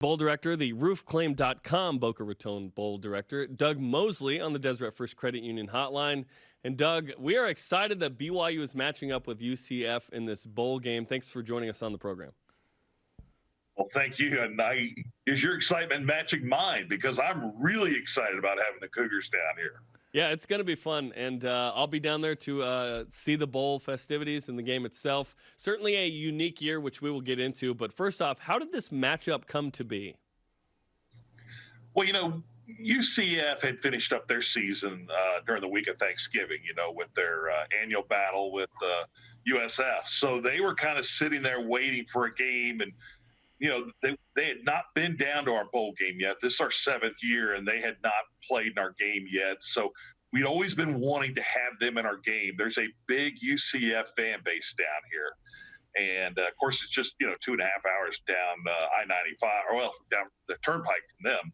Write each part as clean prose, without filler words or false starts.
Bowl Director, the roofclaim.com Boca Raton Bowl Director, Doug Mosley on the Deseret First Credit Union Hotline. And Doug, we are excited that BYU is matching up with UCF in this bowl game. Thanks for joining us on the program. Well, thank you. And is your excitement matching mine? Because I'm really excited about having the Cougars down here. Yeah, it's going to be fun, and I'll be down there to see the bowl festivities and the game itself. Certainly a unique year, which we will get into. But first off, how did this matchup come to be? Well, UCF had finished up their season during the week of Thanksgiving, with their annual battle with USF. So they were kind of sitting there waiting for a game, and they had not been down to our bowl game yet. This is our 7th year, and they had not played in our game yet. So we'd always been wanting to have them in our game. There's a big UCF fan base down here. And, of course, it's just, 2.5 hours down I-95, down the turnpike from them.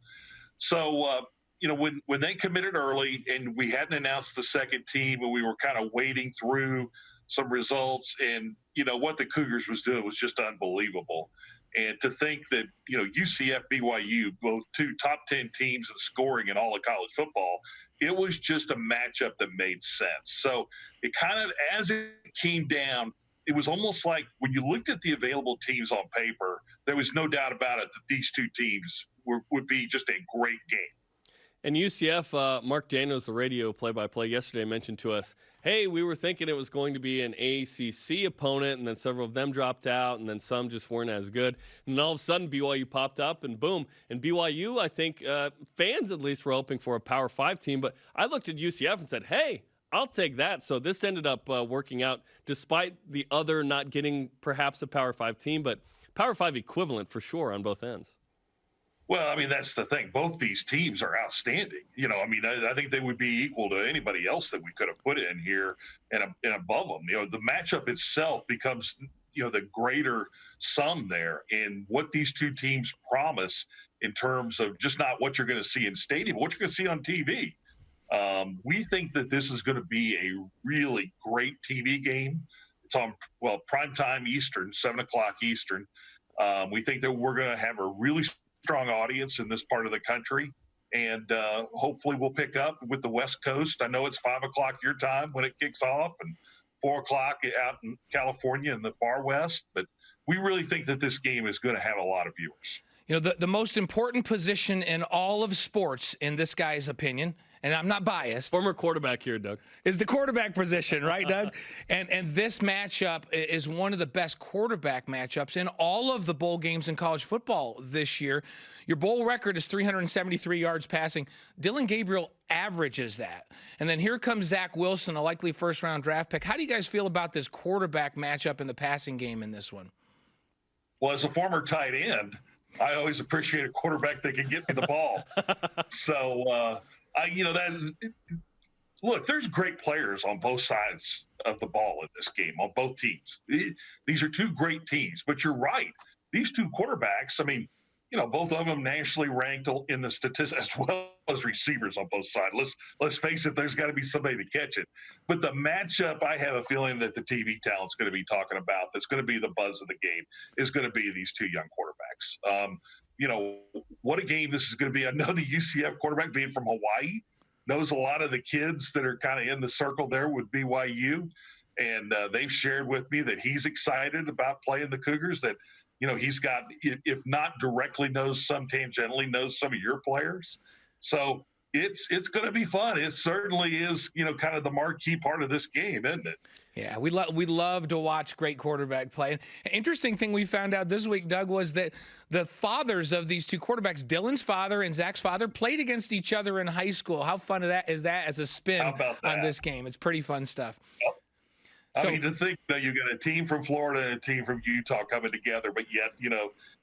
So, when they committed early and we hadn't announced the second team and we were kind of wading through some results, and, what the Cougars was doing was just unbelievable. And to think that, UCF, BYU, both two top 10 teams in scoring in all of college football, it was just a matchup that made sense. So it kind of, as it came down, it was almost like when you looked at the available teams on paper, there was no doubt about it that these two teams would be just a great game. And UCF, Mark Daniels, the radio play-by-play yesterday, mentioned to us, hey, we were thinking it was going to be an ACC opponent, and then several of them dropped out, and then some just weren't as good. And then all of a sudden, BYU popped up, and boom. And BYU, I think, fans at least were hoping for a Power 5 team. But I looked at UCF and said, hey, I'll take that. So this ended up working out, despite the other not getting perhaps a Power 5 team, but Power 5 equivalent for sure on both ends. Well, that's the thing. Both these teams are outstanding. I think they would be equal to anybody else that we could have put in here and above them. The matchup itself becomes, the greater sum there. And what these two teams promise in terms of just not what you're going to see in stadium, but what you're going to see on TV. We think that this is going to be a really great TV game. It's on, primetime Eastern, 7 o'clock Eastern. We think that we're going to have a really strong audience in this part of the country, and hopefully we'll pick up with the West Coast. I know it's 5 o'clock your time when it kicks off, and 4 o'clock out in California in the far west, but we really think that this game is going to have a lot of viewers. The most important position in all of sports, in this guy's opinion, and I'm not biased. Former quarterback here, Doug. Is the quarterback position, right, Doug? And this matchup is one of the best quarterback matchups in all of the bowl games in college football this year. Your bowl record is 373 yards passing. Dillon Gabriel averages that. And then here comes Zach Wilson, a likely first-round draft pick. How do you guys feel about this quarterback matchup in the passing game in this one? Well, as a former tight end, I always appreciate a quarterback that can get me the ball. So, look, there's great players on both sides of the ball in this game, on both teams. These are two great teams, but you're right. These two quarterbacks, both of them nationally ranked in the statistics, as well as receivers on both sides. Let's face it, there's got to be somebody to catch it. But the matchup, I have a feeling that the TV talent's going to be talking about, that's going to be the buzz of the game, is going to be these two young quarterbacks. What a game this is going to be. I know the UCF quarterback, being from Hawaii, knows a lot of the kids that are kind of in the circle there with BYU. And they've shared with me that he's excited about playing the Cougars, that, he's got, if not directly knows some, tangentially knows some of your players. So it's going to be fun. It certainly is, kind of the marquee part of this game, isn't it? Yeah, we love to watch great quarterback play. An interesting thing we found out this week, Doug, was that the fathers of these two quarterbacks, Dillon's father and Zach's father, played against each other in high school. How fun is that as a spin on this game? It's pretty fun stuff. Yep. To think that you got a team from Florida and a team from Utah coming together, but yet,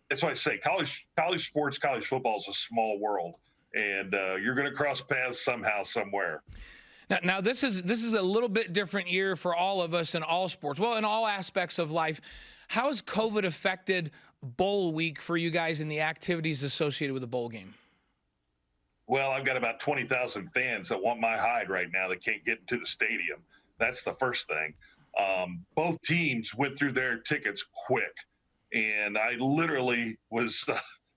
that's why I say college sports, college football is a small world, and you're going to cross paths somehow, somewhere. Now this is a little bit different year for all of us in all sports, well, in all aspects of life. How has COVID affected bowl week for you guys and the activities associated with the bowl game? Well, I've got about 20,000 fans that want my hide right now that can't get into the stadium. That's the first thing. Both teams went through their tickets quick, and I literally was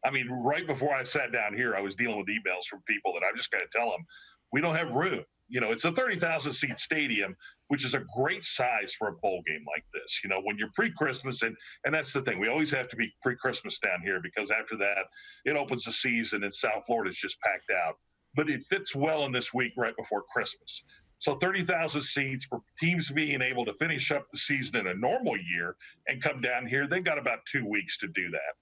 I mean, right before I sat down here, I was dealing with emails from people that I'm just going to tell them we don't have room. You know, it's a 30,000 seat stadium, which is a great size for a bowl game like this. You know, when you're pre-Christmas, and that's the thing, we always have to be pre-Christmas down here because after that, it opens the season and South Florida is just packed out. But it fits well in this week right before Christmas. So 30,000 seats for teams being able to finish up the season in a normal year and come down here, they've got about 2 weeks to do that.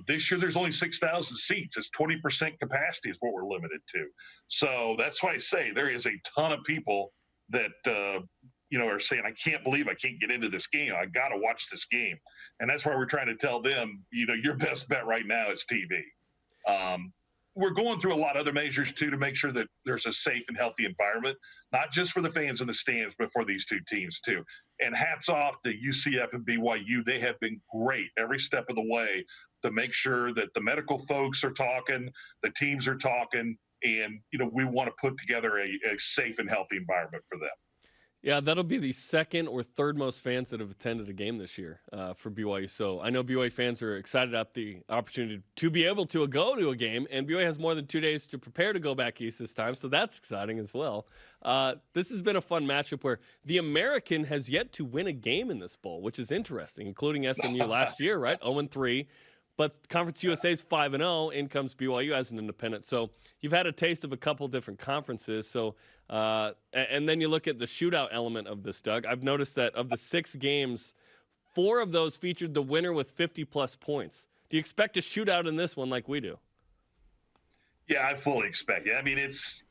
This year, there's only 6,000 seats. It's 20% capacity is what we're limited to. So that's why I say there is a ton of people that, are saying, I can't believe I can't get into this game. I got to watch this game. And that's why we're trying to tell them, your best bet right now is TV. We're going through a lot of other measures, too, to make sure that there's a safe and healthy environment, not just for the fans in the stands, but for these two teams, too. And hats off to UCF and BYU. They have been great every step of the way to make sure that the medical folks are talking, the teams are talking, and, we want to put together a safe and healthy environment for them. Yeah, that'll be the second or third most fans that have attended a game this year for BYU. So I know BYU fans are excited about the opportunity to be able to go to a game, and BYU has more than 2 days to prepare to go back east this time, so that's exciting as well. This has been a fun matchup where the American has yet to win a game in this bowl, which is interesting, including SMU last year, right? 0-3. But Conference USA is 5-0. In comes BYU as an independent. So you've had a taste of a couple different conferences. So and then you look at the shootout element of this, Doug. I've noticed that of the 6 games, 4 of those featured the winner with 50-plus points. Do you expect a shootout in this one like we do? Yeah, I fully expect it. I mean, it's,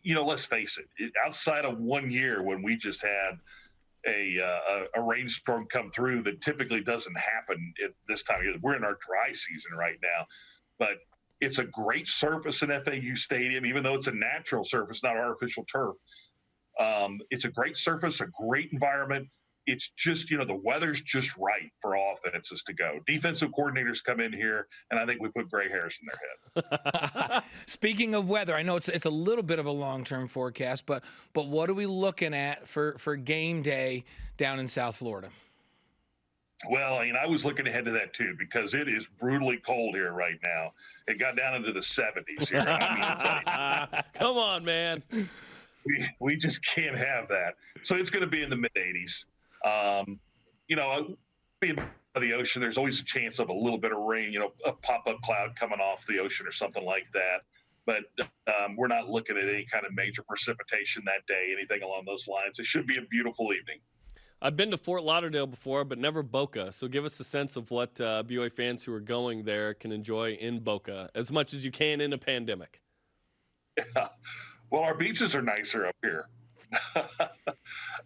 let's face it, outside of 1 year when we just had a rainstorm come through that typically doesn't happen at this time of year. We're in our dry season right now, but it's a great surface in FAU Stadium, even though it's a natural surface, not artificial turf. It's a great surface, a great environment. It's just, the weather's just right for offenses to go. Defensive coordinators come in here, and I think we put gray hairs in their head. Speaking of weather, I know it's a little bit of a long-term forecast, but what are we looking at for game day down in South Florida? Well, I was looking ahead to that too because it is brutally cold here right now. It got down into the 70s here. Come on, man. We just can't have that. So it's going to be in the mid-80s. Being by the ocean, there's always a chance of a little bit of rain, a pop-up cloud coming off the ocean or something like that. But we're not looking at any kind of major precipitation that day, anything along those lines. It should be a beautiful evening. I've been to Fort Lauderdale before, but never Boca. So give us a sense of what BYU fans who are going there can enjoy in Boca as much as you can in a pandemic. Yeah. Well, our beaches are nicer up here.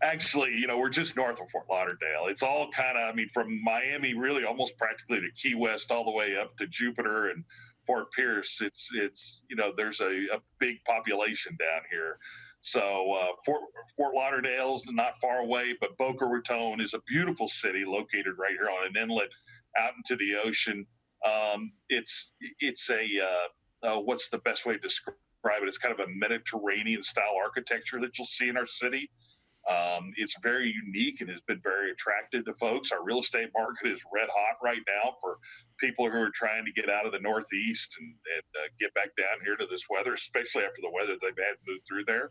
Actually, we're just north of Fort Lauderdale. It's all kind of, from Miami, really almost practically to Key West, all the way up to Jupiter and Fort Pierce. It's there's a big population down here. So Fort Lauderdale's not far away, but Boca Raton is a beautiful city located right here on an inlet out into the ocean. It's what's the best way to describe it? It's kind of a Mediterranean style architecture that you'll see in our city. It's very unique and has been very attractive to folks. Our real estate market is red hot right now for people who are trying to get out of the Northeast and get back down here to this weather, especially after the weather they've had moved through there.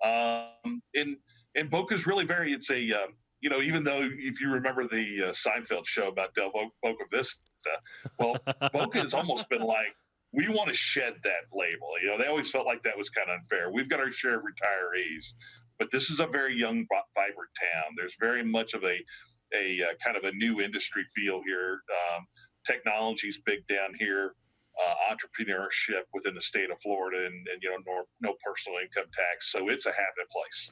And Boca's really it's a, even though if you remember the Seinfeld show about Del Boca Vista, well, Boca has almost been like, we want to shed that label. They always felt like that was kind of unfair. We've got our share of retirees, but this is a very young, vibrant town. There's very much of a kind of a new industry feel here. Technology's big down here. Entrepreneurship within the state of Florida, and no personal income tax. So it's a happy place.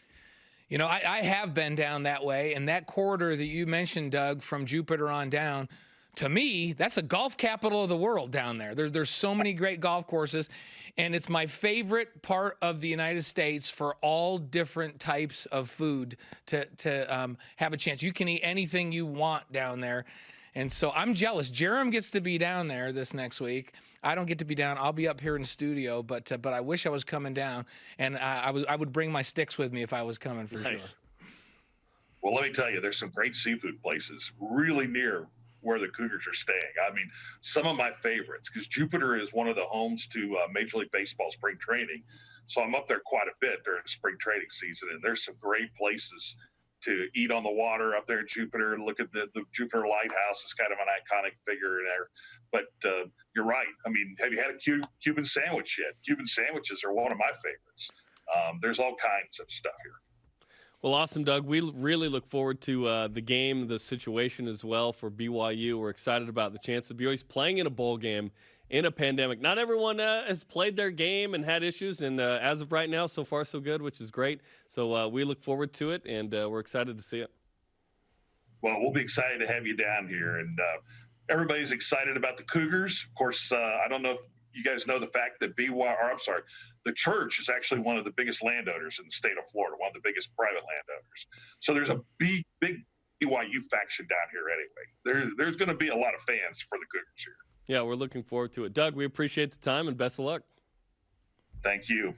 I have been down that way, and that corridor that you mentioned, Doug, from Jupiter on down, to me, that's a golf capital of the world down there. There's so many great golf courses, and it's my favorite part of the United States for all different types of food to have a chance. You can eat anything you want down there. And so I'm jealous. Jerem gets to be down there this next week. I don't get to be down. I'll be up here in the studio, but I wish I was coming down, and I would bring my sticks with me if I was coming for sure. Well, let me tell you, there's some great seafood places really near where the Cougars are staying. I mean, some of my favorites, because Jupiter is one of the homes to Major League Baseball spring training. So I'm up there quite a bit during spring training season, and there's some great places to eat on the water up there in Jupiter. Look at the Jupiter Lighthouse is kind of an iconic figure in there. But you're right. I mean, have you had a Cuban sandwich yet? Cuban sandwiches are one of my favorites. There's all kinds of stuff here. Well, awesome, Doug. We really look forward to the game, the situation as well for BYU. We're excited about the chance of BYU's playing in a bowl game in a pandemic. Not everyone has played their game and had issues, and as of right now, so far so good, which is great. So we look forward to it, and we're excited to see it. Well, we'll be excited to have you down here, and everybody's excited about the Cougars. Of course, I don't know if you guys know the fact that the church is actually one of the biggest landowners in the state of Florida, one of the biggest private landowners. So there's a big BYU faction down here anyway. There's going to be a lot of fans for the Cougars here. Yeah, we're looking forward to it. Doug, we appreciate the time and best of luck. Thank you.